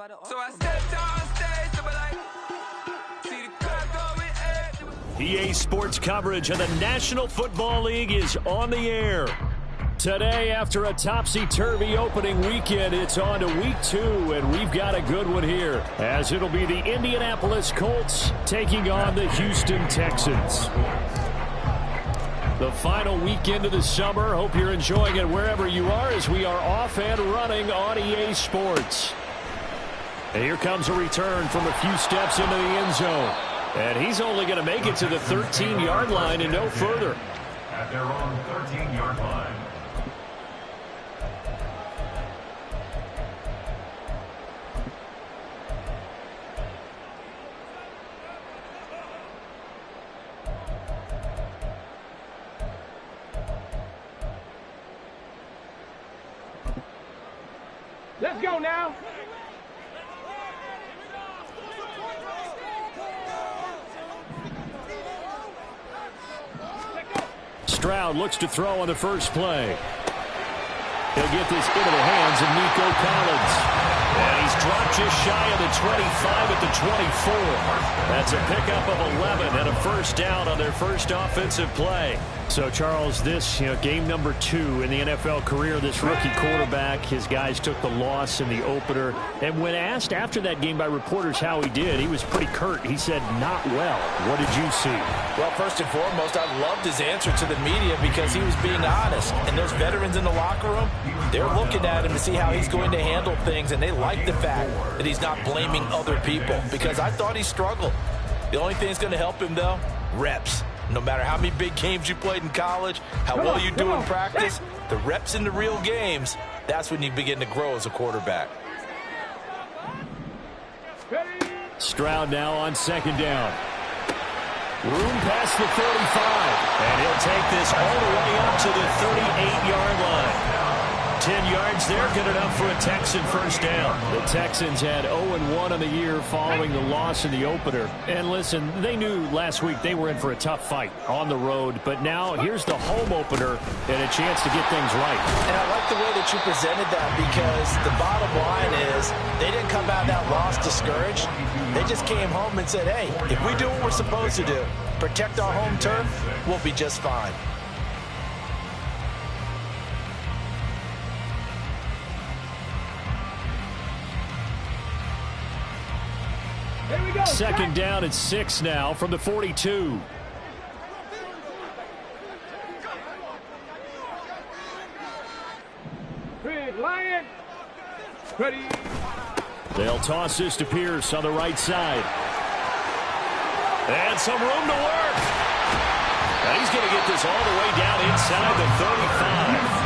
So I stepped on stage to be like, see the crowd going EA Sports coverage of the National Football League is on the air. Today, after a topsy-turvy opening weekend, it's on to week 2, and we've got a good one here, as it'll be the Indianapolis Colts taking on the Houston Texans. The final weekend of the summer. Hope you're enjoying it wherever you are, as we are off and running on EA Sports. And here comes a return from a few steps into the end zone. And he's only going to make it to the 13-yard line and no further. At their own 13-yard line. Let's go now. Stroud looks to throw on the first play. He'll get this into the hands of Nico Collins. And he's dropped just shy of the 25 at the 24. That's a pickup of 11 and a first down on their first offensive play. So, Charles, this, game number 2 in the NFL career, this rookie quarterback, his guys took the loss in the opener. And when asked after that game by reporters how he did, he was pretty curt. He said, not well. What did you see? Well, first and foremost, I loved his answer to the media because he was being honest. And those veterans in the locker room, they're looking at him to see how he's going to handle things, and they like the fact that he's not blaming other people, because I thought he struggled. The only thing that's going to help him, though, reps. No matter how many big games you played in college, how well you do in practice, the reps in the real games, that's when you begin to grow as a quarterback. Stroud now on second down. Room past the 35, and he'll take this all the way up to the 38-yard line. 10 yards there, good enough for a Texan first down. The Texans had 0-1 on the year following the loss in the opener. And listen, they knew last week they were in for a tough fight on the road. But now here's the home opener and a chance to get things right. And I like the way that you presented that, because the bottom line is they didn't come out of that loss discouraged. They just came home and said, hey, if we do what we're supposed to do, protect our home turf, we'll be just fine. Second down at 6 now from the 42. Lion. Ready. They'll toss this to Pierce on the right side. And some room to work. And he's going to get this all the way down inside the 35.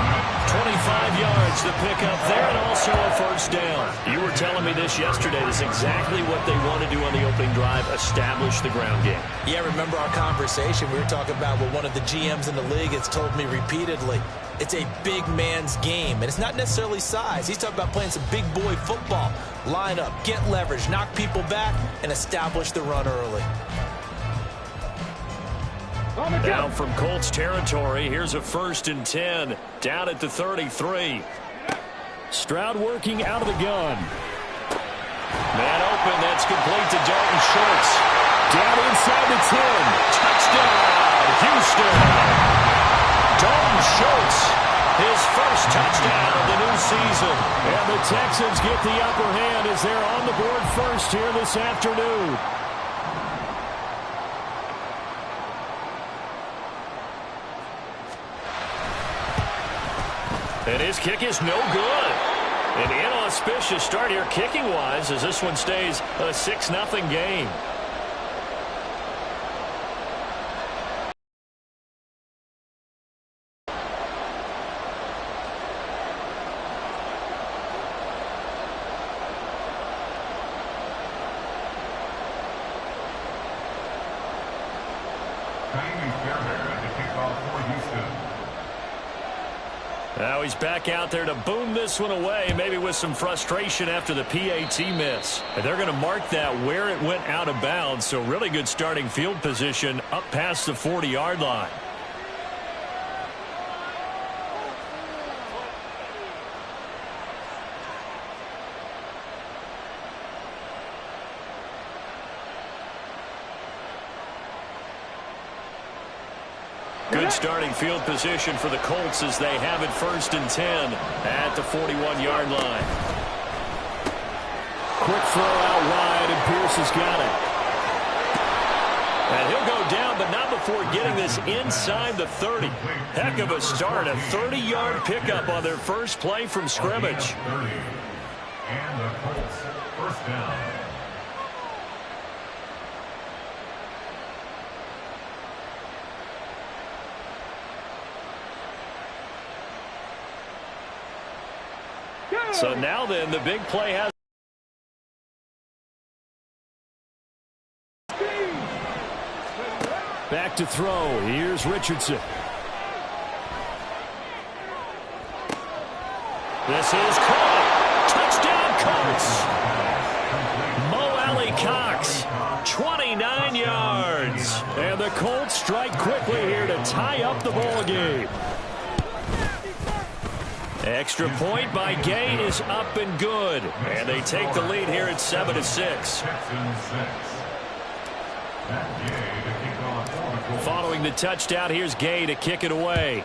25 yards, the pickup there, and also a first down. You were telling me this yesterday. This is exactly what they want to do on the opening drive, establish the ground game. Yeah, remember our conversation? We were talking about what one of the GMs in the league has told me repeatedly. It's a big man's game, and it's not necessarily size. He's talking about playing some big boy football. Line up, get leverage, knock people back, and establish the run early. Now from Colts territory, here's a 1st and 10 down at the 33. Stroud working out of the gun. Man open, that's complete to Dalton Schultz. Down inside the 10. Touchdown, Houston. Dalton Schultz, his first touchdown of the new season. And the Texans get the upper hand as they're on the board first here this afternoon. And his kick is no good. An inauspicious start here kicking-wise as this one stays a 6-0 game. Now he's back out there to boom this one away, maybe with some frustration after the PAT miss. And they're going to mark that where it went out of bounds, so really good starting field position up past the 40-yard line. Good starting field position for the Colts as they have it 1st and 10 at the 41-yard line. Quick throw out wide, and Pierce has got it. And he'll go down, but not before getting this inside the 30. Heck of a start, a 30-yard pickup on their first play from scrimmage. And the Colts, 1st down. So now then, the big play has. Back to throw. Here's Richardson. This is caught. Touchdown, Colts. Mo Alley-Cox, 29 yards. And the Colts strike quickly here to tie up the ball game. Extra point by Gay is up and good. And they take the lead here at 7-6. Following the touchdown, here's Gay to kick it away.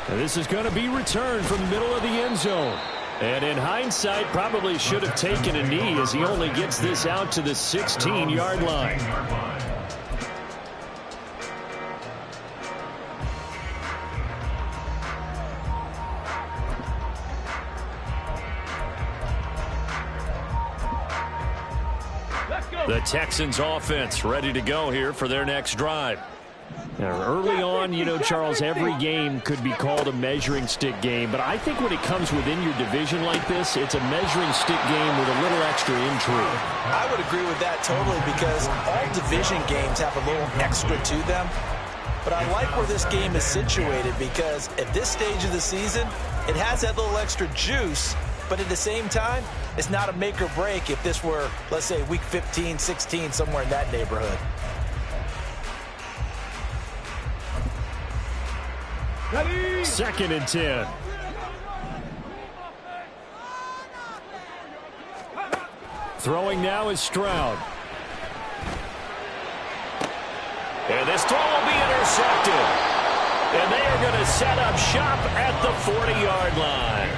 And this is going to be returned from the middle of the end zone. And in hindsight, probably should have taken a knee as he only gets this out to the 16-yard line. The Texans offense ready to go here for their next drive. Now, early on, you know, Charles, every game could be called a measuring stick game, but I think when it comes within your division like this, it's a measuring stick game with a little extra intrigue. I would agree with that totally because all division games have a little extra to them. But I like where this game is situated because at this stage of the season, it has that little extra juice. But at the same time, it's not a make or break if this were, let's say, week 15, 16, somewhere in that neighborhood. Ready? 2nd and 10. Throwing now is Stroud. And this throw will be intercepted. And they are going to set up shop at the 40-yard line.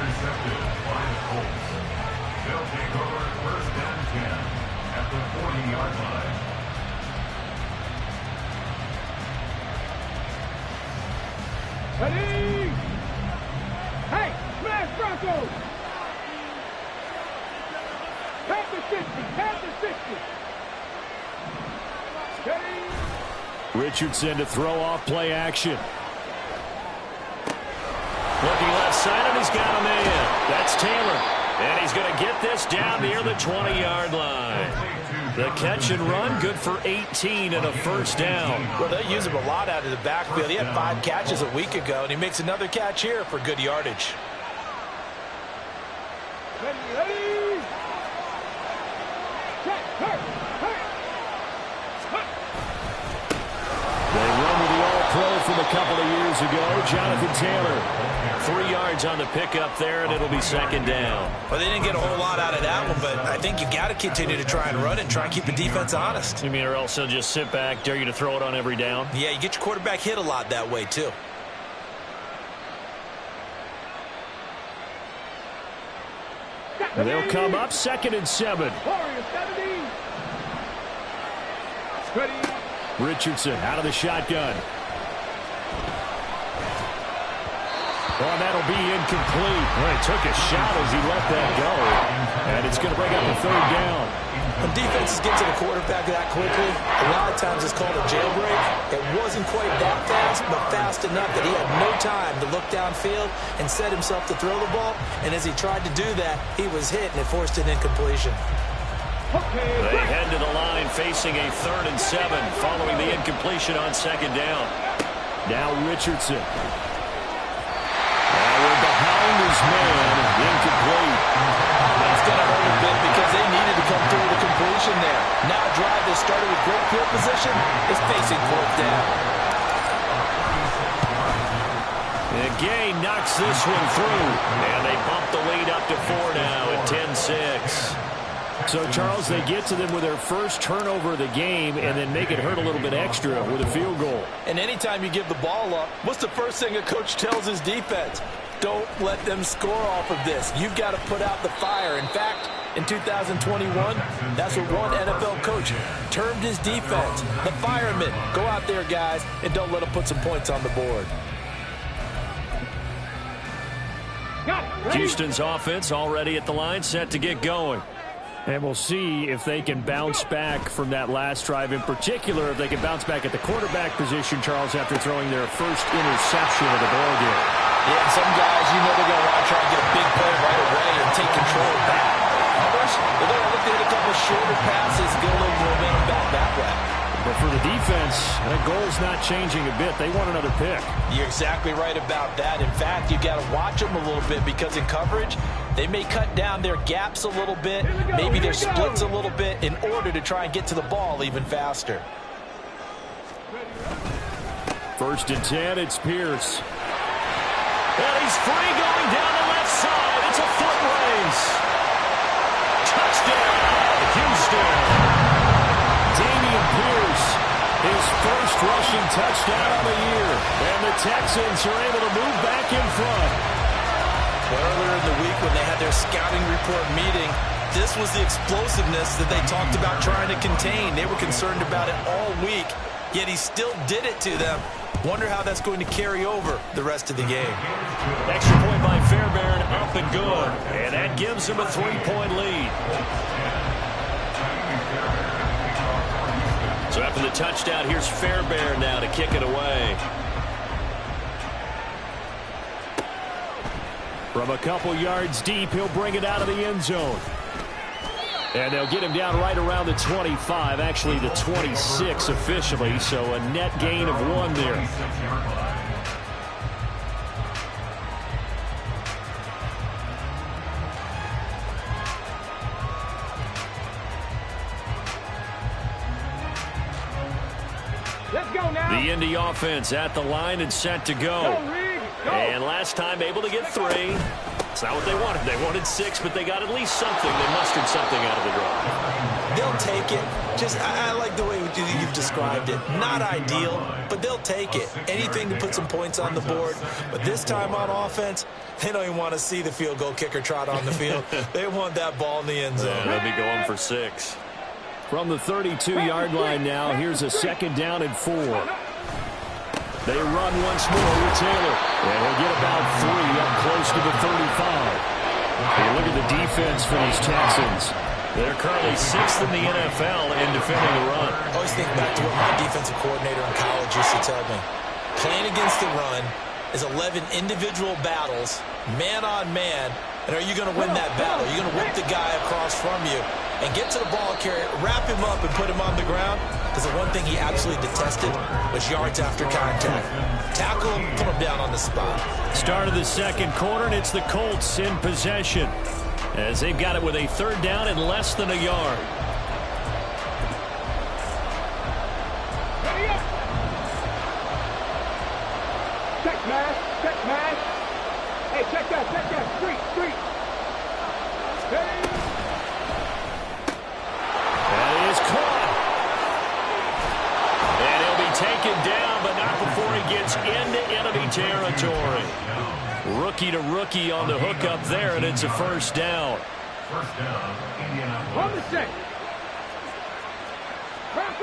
They'll take over 1st and 10 at the 40-yard line. Ready? Hey, smash Broncos! Past the 60, past the 60. Ready? Richardson to throw off play action. Looking left side, and he's got a man. That's Taylor. And he's going to get this down near the 20-yard line. The catch and run, good for 18 and a 1st down. Well, they use him a lot out of the backfield. He had 5 catches a week ago, and he makes another catch here for good yardage. Ready, ready? Check, hurt, hurt. They run with the All-Pro from a couple of years ago, Jonathan Taylor. 3 yards on the pickup there, and it'll be 2nd down. Well, they didn't get a whole lot out of that one, but I think you got to continue to try and run and try and keep the defense honest. You mean or else they'll just sit back, dare you to throw it on every down? Yeah, you get your quarterback hit a lot that way, too. They'll come up 2nd and 7. Warriors 70. Ready? Richardson out of the shotgun. Well, that'll be incomplete. Well, he took a shot as he let that go. And it's going to bring up a 3rd down. When defenses get to the quarterback that quickly, a lot of times it's called a jailbreak. It wasn't quite that fast, but fast enough that he had no time to look downfield and set himself to throw the ball. And as he tried to do that, he was hit, and it forced an incompletion. They head to the line facing a 3rd and 7 following the incompletion on 2nd down. Now Richardson. We're behind his man, incomplete. That's going to hurt a bit because they needed to come through with a completion there. Now a drive that started with great field position is facing 4th down. And Gay knocks this one through. And they bump the lead up to 4 now at 10-6. So, Charles, they get to them with their first turnover of the game and then make it hurt a little bit extra with a field goal. And anytime you give the ball up, what's the first thing a coach tells his defense? Don't let them score off of this. You've got to put out the fire. In fact, in 2021, that's what one NFL coach termed his defense. The firemen. Go out there, guys, and don't let them put some points on the board. Houston's offense already at the line, set to get going. And we'll see if they can bounce back from that last drive. In particular, if they can bounce back at the quarterback position, Charles, after throwing their first interception of the ball game. Yeah, and some guys, you know they're going to want to try and get a big play right away and take control of that. Others, they're going to look to hit a couple of shorter passes, get a little momentum back that way. But for the defense, that goal's not changing a bit. They want another pick. You're exactly right about that. In fact, you've got to watch them a little bit because in coverage, they may cut down their gaps a little bit, maybe their splits a little bit in order to try and get to the ball even faster. First and 10, it's Pierce. And he's free going down the left side. It's a foot race. Touchdown, Houston. Damian Pierce, his first rushing touchdown of the year. And the Texans are able to move back in front. Earlier in the week when they had their scouting report meeting, this was the explosiveness that they talked about trying to contain. They were concerned about it all week, yet he still did it to them. Wonder how that's going to carry over the rest of the game. Extra point by Fairbairn, up and good. And that gives him a 3-point lead. So after the touchdown, here's Fairbairn now to kick it away. From a couple yards deep, he'll bring it out of the end zone. And they'll get him down right around the 25, actually the 26 officially, so a net gain of 1 there. Let's go now. The Indy offense at the line and set to go. And last time able to get 3. It's not what they wanted. They wanted 6, but they got at least something. They mustered something out of the drive. They'll take it. Just, I like the way you've described it. Not ideal, but they'll take it. Anything to put some points on the board. But this time on offense, they don't even want to see the field goal kicker trot on the field. They want that ball in the end zone. They'll be going for 6. From the 32-yard line now, here's a 2nd down and 4. They run once more with Taylor. And he'll get about 3 up close to the 35. Hey, look at the defense for these Texans. They're currently 6th in the NFL in defending the run. I always think back to what my defensive coordinator in college used to tell me. Playing against the run is 11 individual battles, man on man. And are you going to win that battle? You're going to whip the guy across from you and get to the ball carrier, wrap him up, and put him on the ground. Because the one thing he absolutely detested was yards after contact. Tackle him, put him down on the spot. Start of the 2nd quarter, and it's the Colts in possession, as they've got it with a 3rd down and less than a yard. Ready up. Check, man. Check, man. Hey, check that. Check that. Street. Ready. That is caught. And he'll be taken down, but not before he gets into enemy territory. Rookie to rookie on the hookup there, and it's a 1st down. First down, Indianapolis. On the set. Cross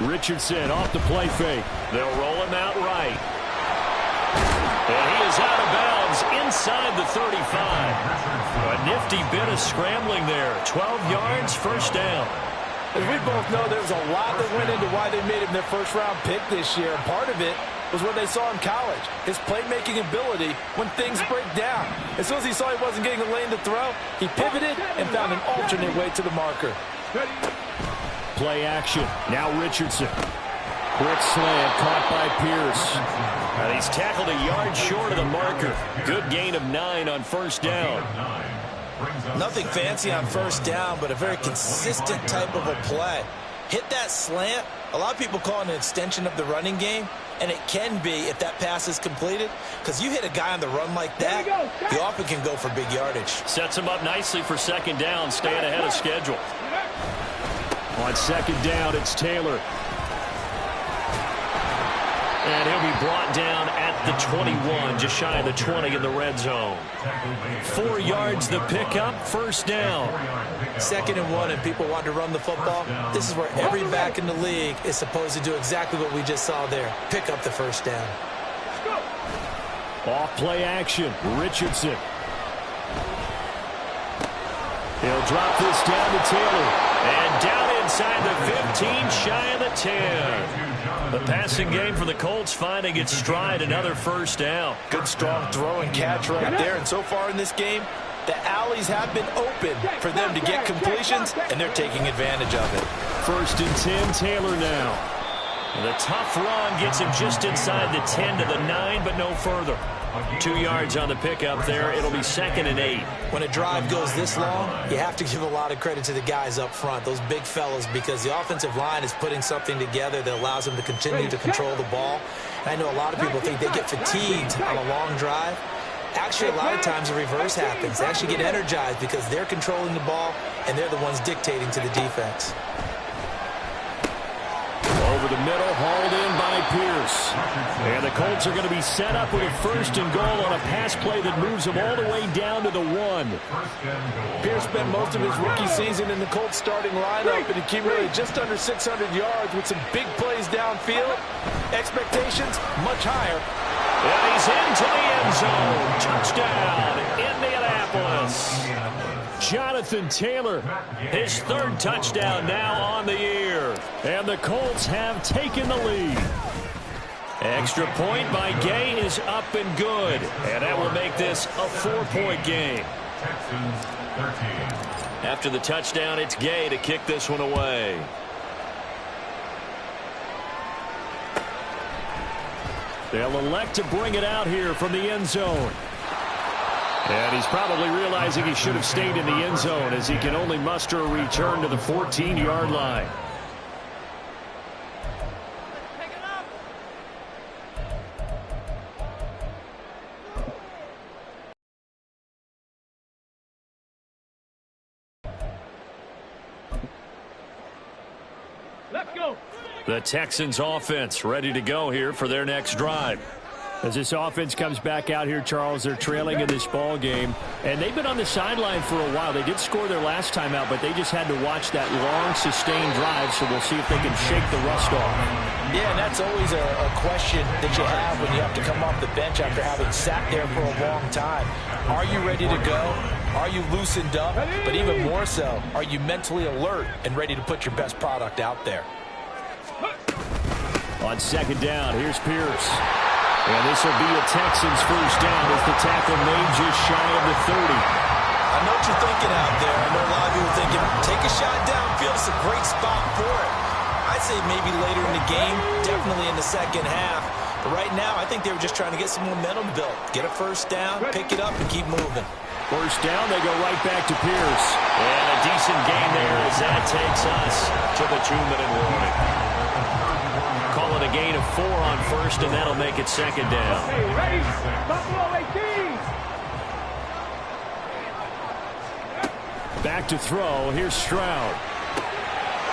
80. Richardson off the play fake. They'll roll him out right. And he is out of bounds inside the 35. A nifty bit of scrambling there. 12 yards, 1st down. As we both know, there was a lot that went into why they made him their first-round pick this year. And part of it was what they saw in college, his playmaking ability when things break down. As soon as he saw he wasn't getting a lane to throw, he pivoted and found an alternate way to the marker. Play action. Now Richardson. Quick slant caught by Pierce. And he's tackled a yard short of the marker. Good gain of 9 on 1st down. Nothing fancy on 1st down, but a very consistent type of a play. Hit that slant, A lot of people call it an extension of the running game, and it can be if that pass is completed, because you hit a guy on the run like that, he often can go for big yardage. Sets him up nicely for second down, staying ahead of schedule. On second down, it's Taylor. And he'll be brought down at the 21, just shy of the 20 in the red zone. 4 yards the pickup, first down. 2nd and 1, and people want to run the football. This is where every back in the league is supposed to do exactly what we just saw there. Pick up the first down. Off play action, Richardson. He'll drop this down to Taylor. And down inside the 15, shy of the 10. The passing game for the Colts finding its stride, another first down. Good strong throw and catch right there. And so far in this game, the alleys have been open for them to get completions, and they're taking advantage of it. 1st and 10, Taylor now. And the tough run gets him just inside the 10 to the 9, but no further. 2 yards on the pickup there. It'll be 2nd and 8. When a drive goes this long, you have to give a lot of credit to the guys up front, those big fellas, because the offensive line is putting something together that allows them to continue to control the ball. And I know a lot of people think they get fatigued on a long drive. Actually, a lot of times the reverse happens. They actually get energized because they're controlling the ball, and they're the ones dictating to the defense. Over the middle, hauled in by Pierce. And the Colts are going to be set up with a 1st and goal on a pass play that moves them all the way down to the 1. Pierce spent most of his rookie season in the Colts starting lineup and accumulated just under 600 yards with some big plays downfield. Expectations much higher. And he's into the end zone. Touchdown, Indianapolis. Jonathan Taylor, his 3rd touchdown now on the year. And the Colts have taken the lead. Extra point by Gay is up and good. And that will make this a 4-point game. Texans 13. After the touchdown, it's Gay to kick this one away. They'll elect to bring it out here from the end zone. And he's probably realizing he should have stayed in the end zone as he can only muster a return to the 14-yard line. Let's go. The Texans offense ready to go here for their next drive. As this offense comes back out here, Charles, they're trailing in this ball game, and they've been on the sideline for a while. They did score their last time out, but they just had to watch that long, sustained drive, so we'll see if they can shake the rust off. Yeah, and that's always a question that you have when you have to come off the bench after having sat there for a long time. Are you ready to go? Are you loosened up? But even more so, are you mentally alert and ready to put your best product out there? On second down, here's Pierce. And this will be a Texans first down as the tackle made just shy of the 30. I know what you're thinking out there. I know a lot of people thinking, take a shot downfield. It's a great spot for it. I'd say maybe later in the game, definitely in the second half. But right now, I think they were just trying to get some momentum built. Get a first down, pick it up, and keep moving. First down, they go right back to Pierce. And a decent gain there as that takes us to the 2-minute warning. Call it a gain of 4 on first, and that'll make it second down. Hey, ready? Buffalo 18. Back to throw. Here's Stroud.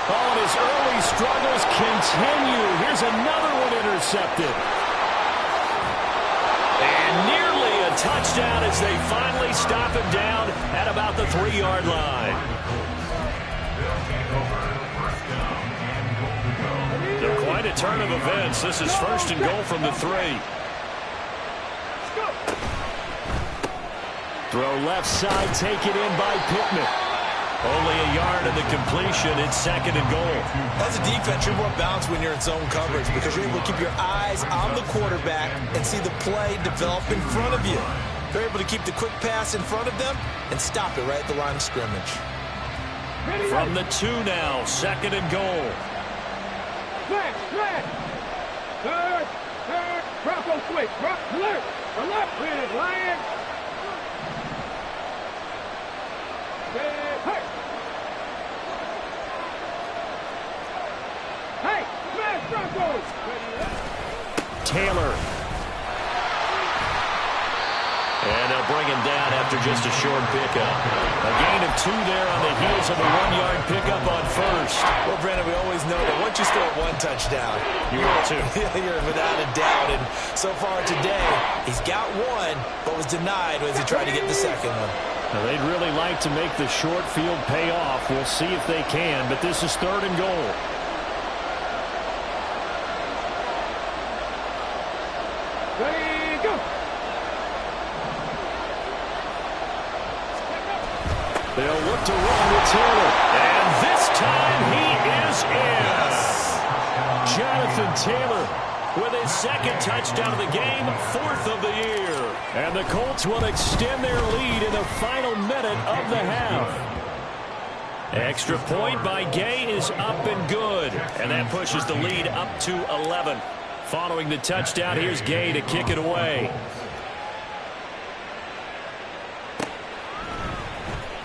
Oh, and his early struggles continue. Here's another one intercepted. And nearly a touchdown as they finally stop him down at about the 3-yard line. They're quite a turn of events. This is 1st and goal from the 3. Throw left side, taken in by Pittman. Only a yard of the completion. It's 2nd and goal. As a defense, you're more balanced when you're in zone coverage because you're able to keep your eyes on the quarterback and see the play develop in front of you. They're able to keep the quick pass in front of them and stop it right at the line of scrimmage. From the 2 now, 2nd and goal. Smash. Third. Bronco switch. Alert. With it, Lions. Hey. Broncos. Taylor. And they'll bring him down after just a short pickup. A gain of 2 there on the heels of a 1-yard pickup on first. Well, Brandon, we always know that once you score 1 touchdown, You will too. you're without a doubt. And so far today, he's got 1, but was denied as he tried to get the second one. Now, they'd really like to make the short field pay off. We'll see if they can, but this is 3rd and goal. Ready, go. They'll look to run with Taylor. And this time he is in. Jonathan Taylor with his 2nd touchdown of the game, 4th of the year. And the Colts will extend their lead in the final minute of the half. Extra point by Gay is up and good. And that pushes the lead up to 11. Following the touchdown, here's Gay to kick it away.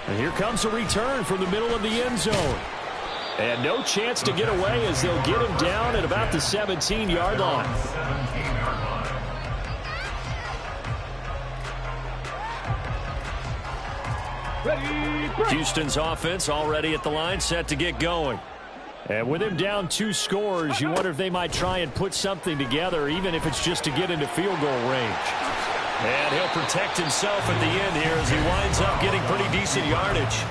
And here comes a return from the middle of the end zone. And no chance to get away as they'll get him down at about the 17-yard line. 17-yard line. Ready, break. Houston's offense already at the line, set to get going. And with him down 2 scores, you wonder if they might try and put something together, even if it's just to get into field goal range. And he'll protect himself at the end here as he winds up getting pretty decent yardage.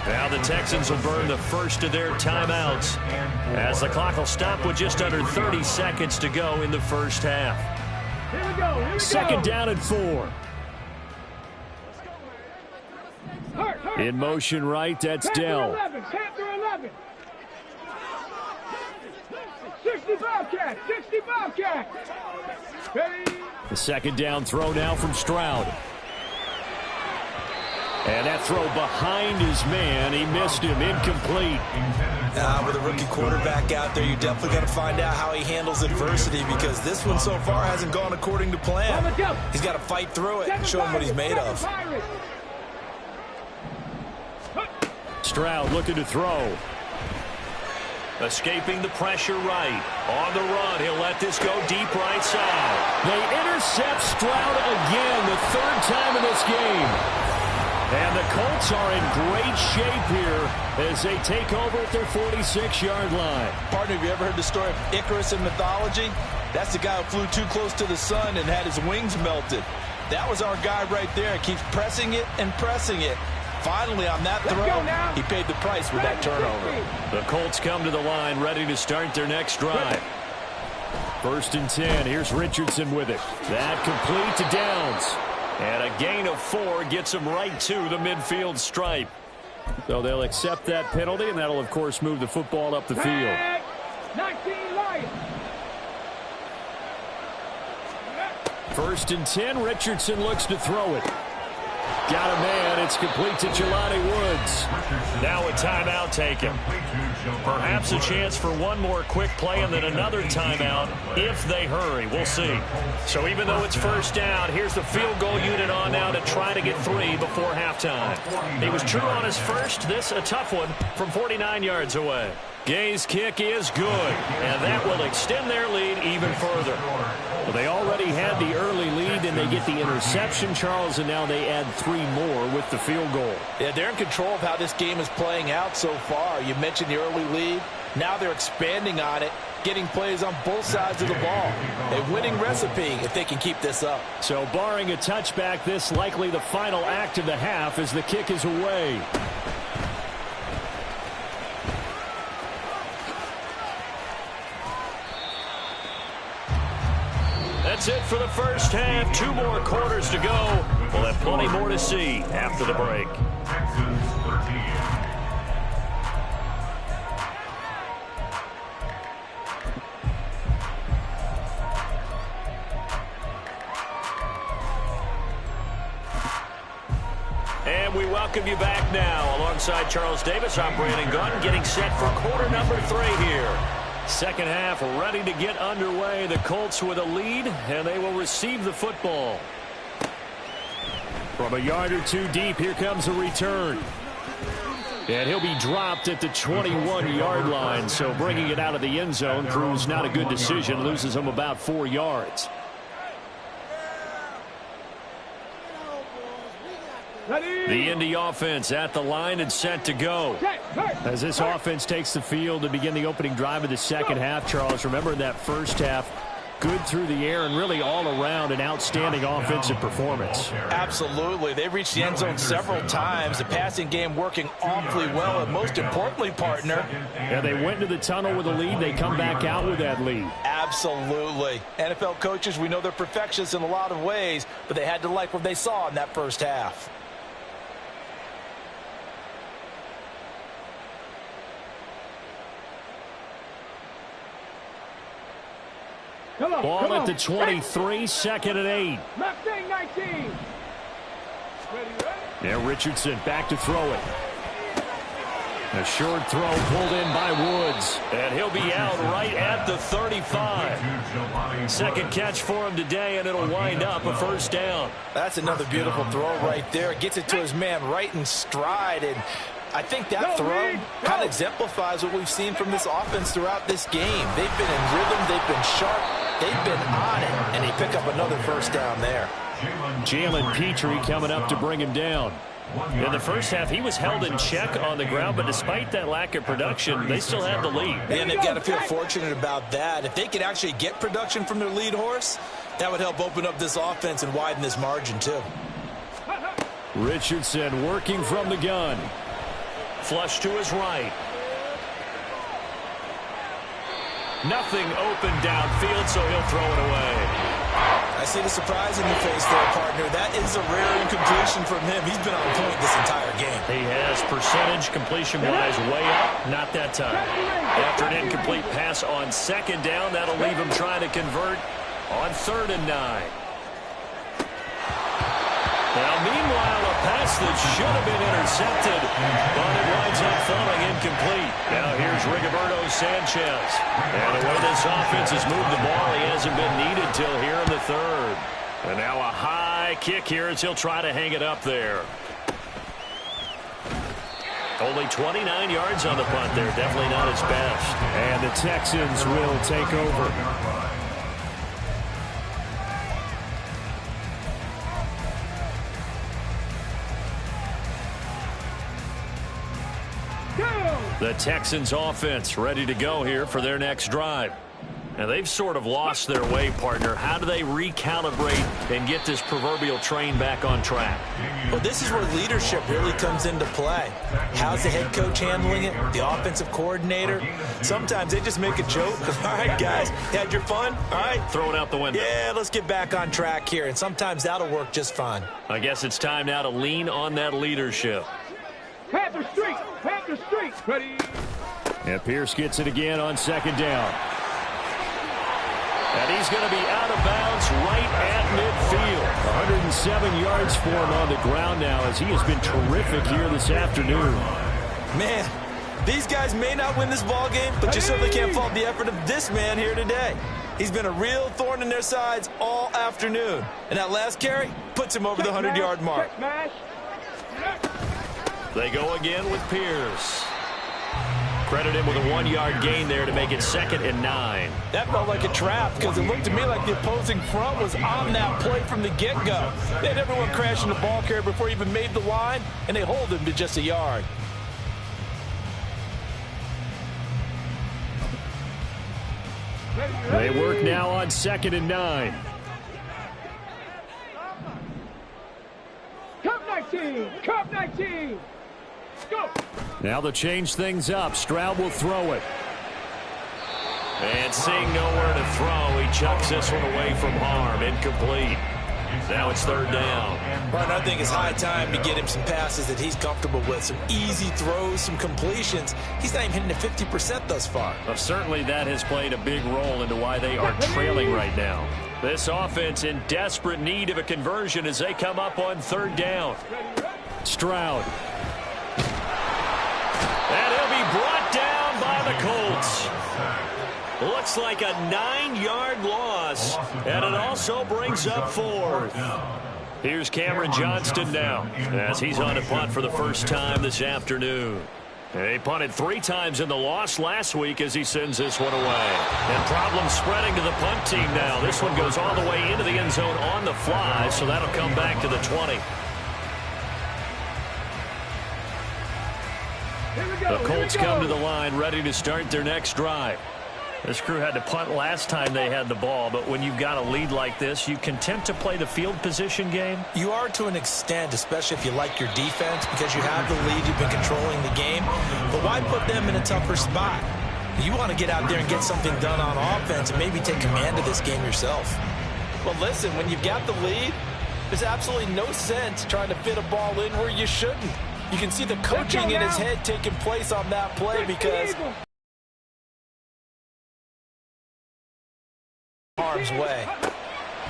Now the Texans will burn the first of their timeouts as the clock will stop with just under 30 seconds to go in the first half. Here we go, here we go. 2nd down and 4. Hurt, hurt. In motion right, that's Dell. Panther 11. 60 Bobcat, 60 Bobcat. Ready. The 2nd down throw now from Stroud. And that throw behind his man. He missed him. Incomplete. With a rookie quarterback out there, you're definitely going to find out how he handles adversity because this one so far hasn't gone according to plan. He's got to fight through it and show him what he's made of. Stroud looking to throw. Escaping the pressure right. On the run, he'll let this go deep right side. They intercept Stroud again, the 3rd time in this game. And the Colts are in great shape here as they take over at their 46-yard line. Partner, have you ever heard the story of Icarus in mythology? That's the guy who flew too close to the sun and had his wings melted. That was our guy right there. Keeps pressing it and pressing it. Finally, on that throw, he paid the price with that turnover. The Colts come to the line, ready to start their next drive. 1st and 10. Here's Richardson with it. That complete to Downs. And a gain of 4 gets him right to the midfield stripe. So they'll accept that penalty, and that'll, of course, move the football up the field. 19 Lions. 1st and 10. Richardson looks to throw it. Got a man. It's complete to Jelani Woods. Now a timeout taken. Perhaps a chance for one more quick play and then another timeout if they hurry. We'll see. So even though it's 1st down, here's the field goal unit on now to try to get 3 before halftime. He was true on his first. This a tough one from 49 yards away. Gay's kick is good, and that will extend their lead even further. Well, they already had the early lead, then they get the interception, Charles, and now they add 3 more with the field goal. Yeah, they're in control of how this game is playing out so far. You mentioned the early lead. Now they're expanding on it, getting plays on both sides of the ball. A winning recipe if they can keep this up. So barring a touchback, this likely the final act of the half as the kick is away. That's it for the first half. 2 more quarters to go. We'll have plenty more to see after the break. Texas 13. And we welcome you back now. Alongside Charles Davis, I'm Brandon Gunn, getting set for quarter number 3 here. Second half ready to get underway. The Colts with a lead, and they will receive the football. From a yard or 2 deep, here comes a return. And he'll be dropped at the 21-yard line. So bringing it out of the end zone proves not a good decision. Loses him about 4 yards. The Indy offense at the line and set to go. As this offense takes the field to begin the opening drive of the second half, Charles, remember in that first half, good through the air and really all around an outstanding offensive performance. Absolutely. They reached the end zone several times. The passing game working awfully well, and most importantly, partner. Yeah, they went into the tunnel with a lead. They come back out with that lead. Absolutely. NFL coaches, we know they're perfectionists in a lot of ways, but they had to like what they saw in that first half. Ball at the 23, second and 8. Mustang 19. Now Richardson back to throw it. A short throw pulled in by Woods. And he'll be out right at the 35. Second catch for him today, and it'll wind up a first down. That's another beautiful throw right there. Gets it to his man right in stride, and I think that throw kind of exemplifies what we've seen from this offense throughout this game. They've been in rhythm. They've been sharp. They've been on it, and he picked up another first down there. Jalen Petrie coming up to bring him down. In the first half, he was held in check on the ground, but despite that lack of production, they still have the lead. And they've got to feel fortunate about that. If they could actually get production from their lead horse, that would help open up this offense and widen this margin, too. Richardson working from the gun. Flush to his right. Nothing open downfield, so he'll throw it away. I see the surprise in your face there, partner. That is a rare incompletion from him. He's been on point this entire game. He has percentage completion-wise way up. Not that time. After an incomplete pass on second down, that'll leave him trying to convert on 3rd and 9. Now, meanwhile, a pass that should have been intercepted, but it winds up falling incomplete. Now here's Rigoberto Sanchez. And the way this offense has moved the ball, he hasn't been needed till here in the 3rd. And now a high kick here as he'll try to hang it up there. Only 29 yards on the punt there. Definitely not his best. And the Texans will take over. The Texans offense ready to go here for their next drive. Now they've sort of lost their way, partner. How do they recalibrate and get this proverbial train back on track? Well, this is where leadership really comes into play. How's the head coach handling it? The offensive coordinator? Sometimes they just make a joke. All right, guys, had your fun? All right. Throw it out the window. Yeah, let's get back on track here. And sometimes that'll work just fine. I guess it's time now to lean on that leadership. Panther Street! Panther Street! Ready? And Pierce gets it again on second down. And he's going to be out of bounds right at midfield. 107 yards for him on the ground now as he has been terrific here this afternoon. Man, these guys may not win this ball game, but you certainly can't fault the effort of this man here today. He's been a real thorn in their sides all afternoon. And that last carry puts him over the 100-yard mark. They go again with Pierce. Credit him with a 1-yard gain there to make it 2nd and 9. That felt like a trap because it looked to me like the opposing front was on that play from the get-go. They had everyone crashing the ball carrier before he even made the line, and they hold him to just a yard. They work now on 2nd and 9. Cup 19! Cup 19! Go! Now they'll change things up. Stroud will throw it. And seeing nowhere to throw, he chucks this one away from harm. Incomplete. Now it's 3rd down. But I think it's high time to get him some passes that he's comfortable with. Some easy throws, some completions. He's not even hitting the 50% thus far. Well, certainly that has played a big role into why they are trailing right now. This offense in desperate need of a conversion as they come up on 3rd down. Stroud. And he'll be brought down by the Colts. Looks like a 9-yard loss, and it also brings up 4th. Here's Cameron Johnston now, as he's on to punt for the first time this afternoon. He punted 3 times in the loss last week as he sends this one away. And problems spreading to the punt team now. This one goes all the way into the end zone on the fly, so that'll come back to the 20. The Colts come to the line ready to start their next drive. This crew had to punt last time they had the ball, but when you've got a lead like this, you content to play the field position game? You are to an extent, especially if you like your defense, because you have the lead, you've been controlling the game. But why put them in a tougher spot? You want to get out there and get something done on offense and maybe take command of this game yourself. Well, listen, when you've got the lead, there's absolutely no sense trying to fit a ball in where you shouldn't. You can see the coaching in his head taking place on that play because arms way.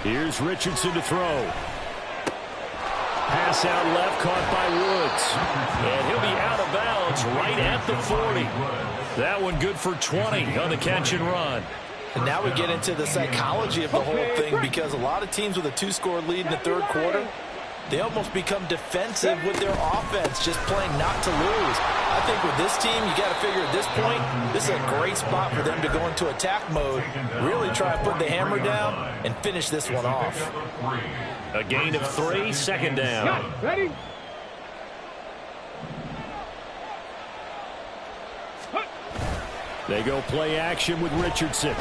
Here's Richardson to throw. Pass out left, caught by Woods. And he'll be out of bounds right at the 40. That one good for 20 on the catch and run. And now we get into the psychology of the whole thing, because a lot of teams with a 2-score lead in the third quarter, they almost become defensive with their offense, just playing not to lose. I think with this team, you got to figure at this point, this is a great spot for them to go into attack mode, really try to put the hammer down and finish this one off. A gain of 3, second down. Ready? They go play action with Richardson.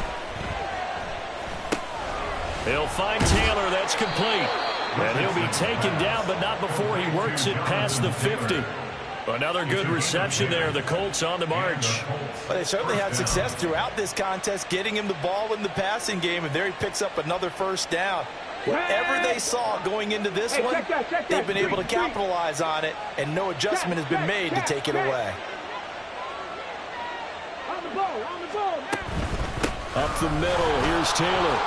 He'll find Taylor. That's complete. And he'll be taken down, but not before he works it past the 50. Another good reception there. The Colts on the march. Well, they certainly had success throughout this contest, getting him the ball in the passing game, and there he picks up another first down. Whatever they saw going into this one, they've been able to capitalize on it, and no adjustment has been made to take it away. On the ball now. Up the middle, here's Taylor.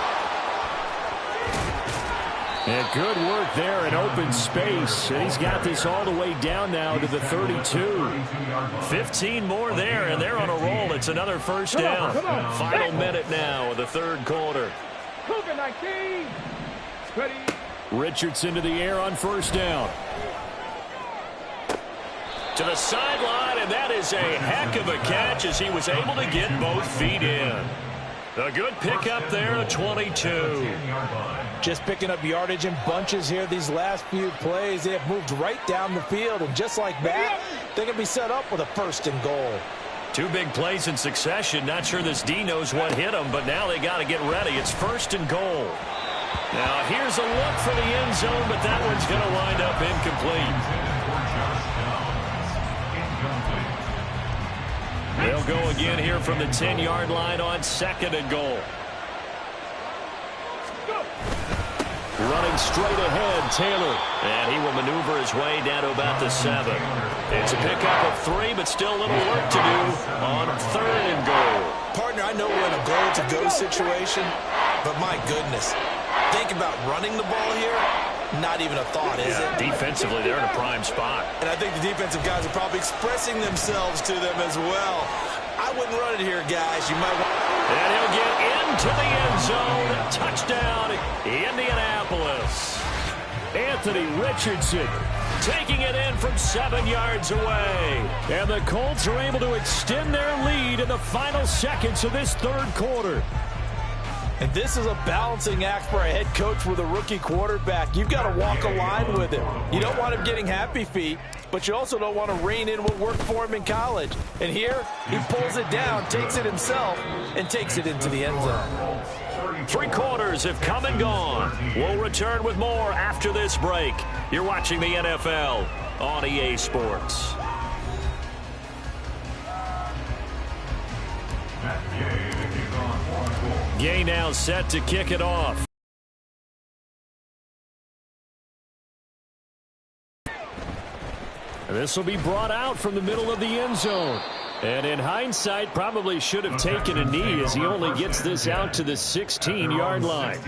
And good work there in open space. And he's got this all the way down now to the 32. 15 more there, and they're on a roll. It's another first down. Final minute now of the third quarter. Cougar 19. Ready. Richardson to the air on first down. To the sideline, and that is a heck of a catch as he was able to get both feet in. A good pickup there at 22. Just picking up yardage in bunches here these last few plays. They have moved right down the field, and just like that, they can be set up with a first and goal. 2 big plays in succession. Not sure this D knows what hit him, but now they got to get ready. It's first and goal. Now here's a look for the end zone, but that one's going to wind up incomplete. They'll go again here from the 10-yard line on second and goal. Running straight ahead, Taylor. And he will maneuver his way down to about the 7. It's a pickup of 3, but still a little work to do on third and goal. Partner, I know we're in a goal-to-go situation, but my goodness, think about running the ball here. Not even a thought, is it? Defensively, they're in a prime spot. And I think the defensive guys are probably expressing themselves to them as well. I wouldn't run it here, guys. You might want... And he'll get into the end zone. Touchdown, Indianapolis. Anthony Richardson taking it in from 7 yards away. And the Colts are able to extend their lead in the final seconds of this third quarter. And this is a balancing act for a head coach with a rookie quarterback. You've got to walk a line with him. You don't want him getting happy feet, but you also don't want to rein in what worked for him in college. And here, he pulls it down, takes it himself, and takes it into the end zone. 3 quarters have come and gone. We'll return with more after this break. You're watching the NFL on EA Sports. Gay now set to kick it off. This will be brought out from the middle of the end zone. And in hindsight, probably should have taken a knee as he only gets this out to the 16-yard line.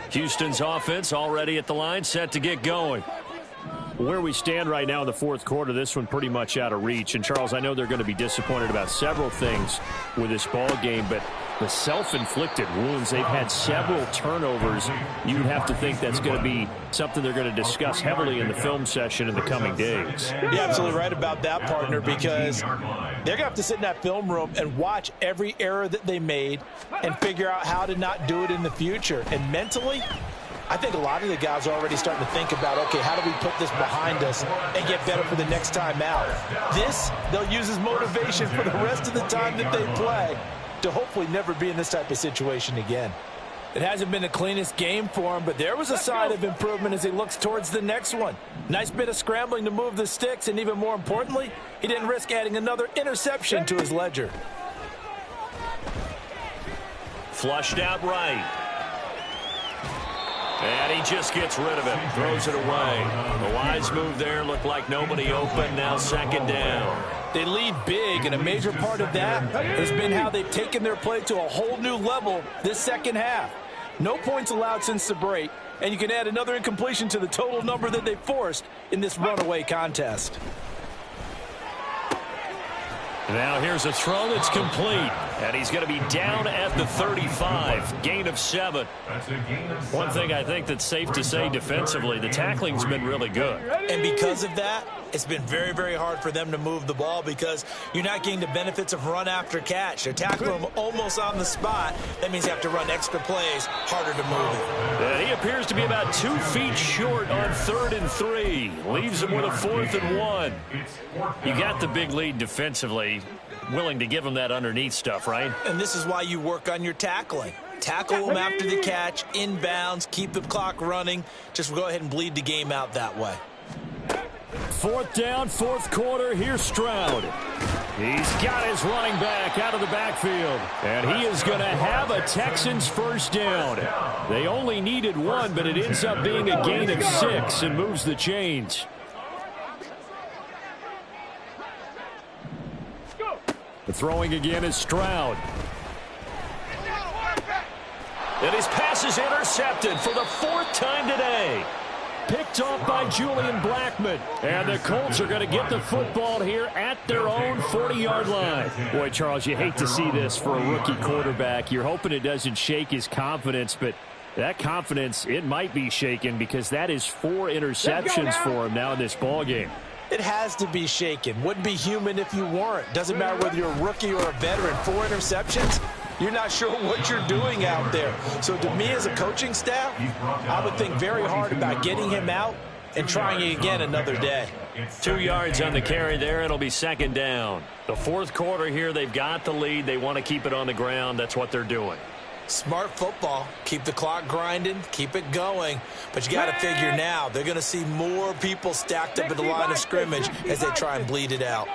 Houston's offense already at the line, set to get going. Where we stand right now in the fourth quarter, this one pretty much out of reach. And, Charles, I know they're going to be disappointed about several things with this ball game, but the self-inflicted wounds, they've had several turnovers. You'd have to think that's going to be something they're going to discuss heavily in the film session in the coming days. You're absolutely right about that, partner, because they're going to have to sit in that film room and watch every error that they made and figure out how to not do it in the future. And mentally, I think a lot of the guys are already starting to think about, okay, how do we put this behind us and get better for the next time out? This, they'll use as motivation for the rest of the time that they play to hopefully never be in this type of situation again. It hasn't been the cleanest game for him, but there was a sign of improvement as he looks towards the next one. Nice bit of scrambling to move the sticks, and even more importantly, he didn't risk adding another interception to his ledger. Flushed out right. And he just gets rid of it, throws it away. A wise move there, looked like nobody open, now second down. They lead big, and a major part of that has been how they've taken their play to a whole new level this second half. No points allowed since the break, and you can add another incompletion to the total number that they forced in this runaway contest. Now here's a throw that's complete, and he's going to be down at the 35, gain of 7. One thing I think that's safe to say defensively, the tackling's been really good. And because of that, it's been very, very hard for them to move the ball because you're not getting the benefits of run after catch. They're tackling them almost on the spot. That means you have to run extra plays, harder to move it. And he appears to be about 2 feet short on 3rd and 3. Leaves him with a 4th and 1. You got the big lead defensively. Willing to give him that underneath stuff, right? And this is why you work on your tackling. Tackle them after the catch, inbounds, keep the clock running. Just go ahead and bleed the game out that way. 4th down, 4th quarter. Here's Stroud. He's got his running back out of the backfield. And he is going to have a Texans first down. They only needed 1, but it ends up being a gain of 6 and moves the chains. The throwing again is Stroud. And his pass is intercepted for the 4th time today. Picked off by Julian Blackmon. And the Colts are going to get the football here at their own 40-yard line. Boy, Charles, you hate to see this for a rookie quarterback. You're hoping it doesn't shake his confidence, but that confidence, it might be shaken because that is 4 interceptions for him now in this ballgame. It has to be shaken. Wouldn't be human if you weren't. Doesn't matter whether you're a rookie or a veteran. 4 interceptions, you're not sure what you're doing out there. So to me as a coaching staff, I would think very hard about getting him out and trying it again another day. 2 yards on the carry there. It'll be second down. The 4th quarter here, they've got the lead. They want to keep it on the ground. That's what they're doing. Smart football. Keep the clock grinding. Keep it going. But you got to figure now they're going to see more people stacked up at the line of scrimmage as they try and bleed it out.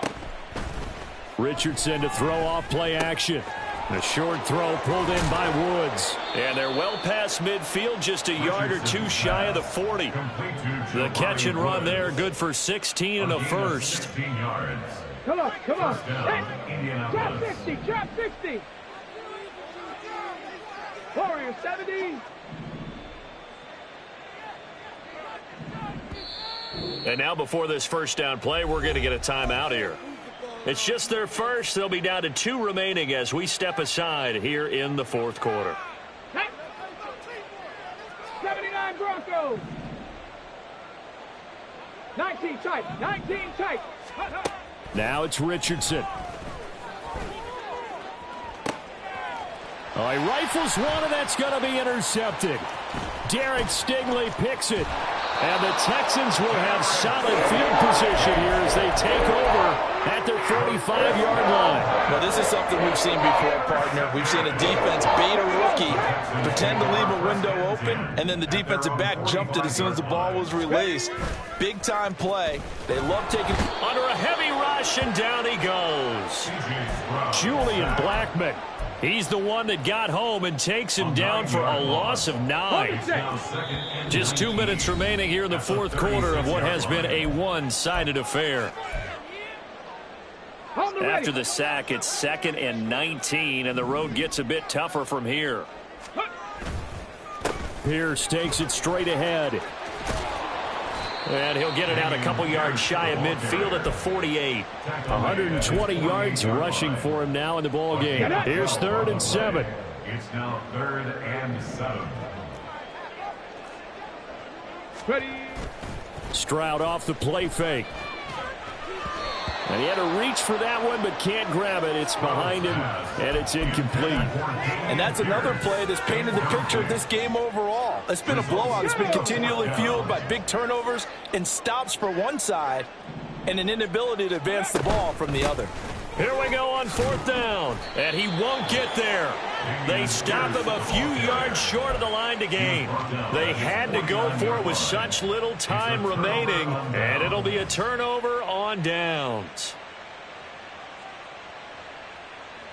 Richardson to throw off play action. The short throw pulled in by Woods. And they're well past midfield, just a yard or 2 shy of the 40. The catch and run there, good for 16 and a first. Come on, come on. Hey, trap 60, trap 60. Warriors 70. And now before this first down play, we're going to get a timeout here. It's just their first. They'll be down to 2 remaining as we step aside here in the 4th quarter. 79 Broncos. 19 tight, 19 tight. Now it's Richardson. Oh, he rifles one, and that's going to be intercepted. Derek Stingley picks it. And the Texans will have solid field position here as they take over at their 45-yard line. Well, this is something we've seen before, partner. We've seen a defense bait a rookie, pretend to leave a window open, and then the defensive back jumped it as soon as the ball was released. Big-time play. They love taking... Under a heavy rush, and down he goes. Julian Blackmon. He's the one that got home and takes him down for a loss of 9. Just 2 minutes remaining here in the 4th quarter of what has been a one-sided affair. After the sack, it's 2nd and 19, and the road gets a bit tougher from here. Pierce takes it straight ahead. And he'll get it out a couple yards shy of midfield at the 48. 120 yards rushing for him now in the ball game. Here's 3rd and 7. It's now 3rd and 7. Ready. Stroud off the play fake. And he had to reach for that one, but can't grab it. It's behind him, and it's incomplete. And that's another play that's painted the picture of this game overall. It's been a blowout. It's been continually fueled by big turnovers and stops for one side and an inability to advance the ball from the other. Here we go on 4th down, and he won't get there. They stop him a few yards short of the line to gain. They had to go for it with such little time remaining, and it'll be a turnover on downs.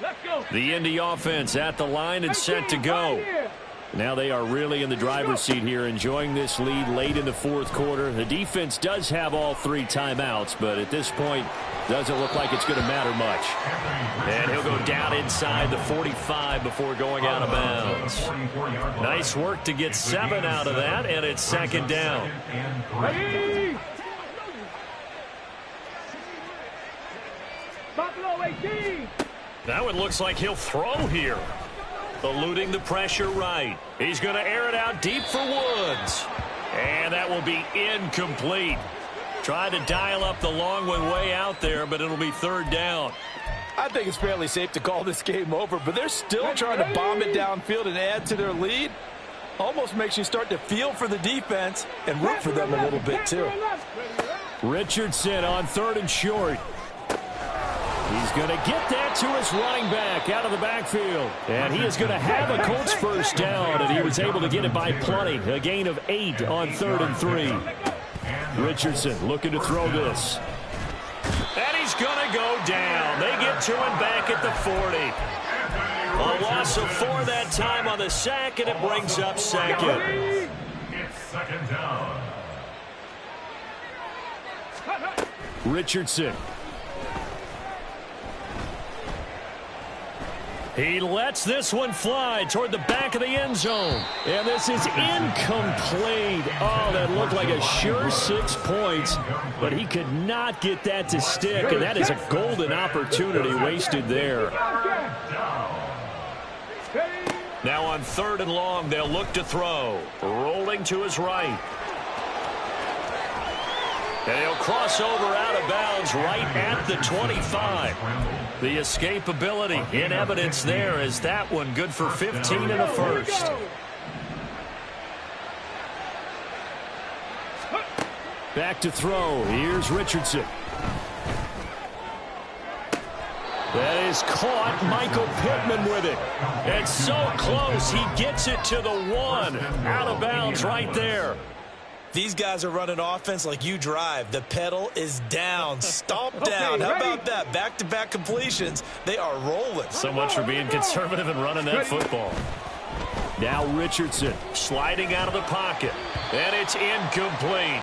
Let's go. The Indy offense at the line and set to go. Now they are really in the driver's seat here, enjoying this lead late in the 4th quarter. The defense does have all 3 timeouts, but at this point, doesn't look like it's going to matter much. And he'll go down inside the 45 before going out of bounds. Nice work to get 7 out of that, and it's 2nd down. Ready. Buffalo 18. Now it looks like he'll throw here. Eluding the pressure right. He's going to air it out deep for Woods. And that will be incomplete. Tried to dial up the long one way out there, but it'll be 3rd down. I think it's fairly safe to call this game over, but they're still trying to bomb it downfield and add to their lead. Almost makes you start to feel for the defense and root for them a little bit, too. Richardson on 3rd and short. He's going to get that to his running back out of the backfield. And he is going to have a Colts 1st down, and he was able to get it by plenty. A gain of 8 on 3rd and 3. Richardson looking to throw this. And he's going to go down. They get to him back at the 40. A loss of 4 that time on the sack, and it brings up 2nd. It's 2nd down. Richardson. He lets this one fly toward the back of the end zone. And this is incomplete. Oh, that looked like a sure 6 points. But he could not get that to stick. And that is a golden opportunity wasted there. Now on 3rd and long, they'll look to throw. Rolling to his right. And he'll cross over out of bounds right at the 25. The escapability in evidence there as that one good for 15 and a first. Back to throw. Here's Richardson. That is caught. Michael Pittman with it. And so close. He gets it to the 1. Out of bounds right there. These guys are running offense like you drive. The pedal is down. Stomp down. How about that? Back-to-back completions. They are rolling. So much for being conservative and running that football. Now Richardson sliding out of the pocket. And it's incomplete.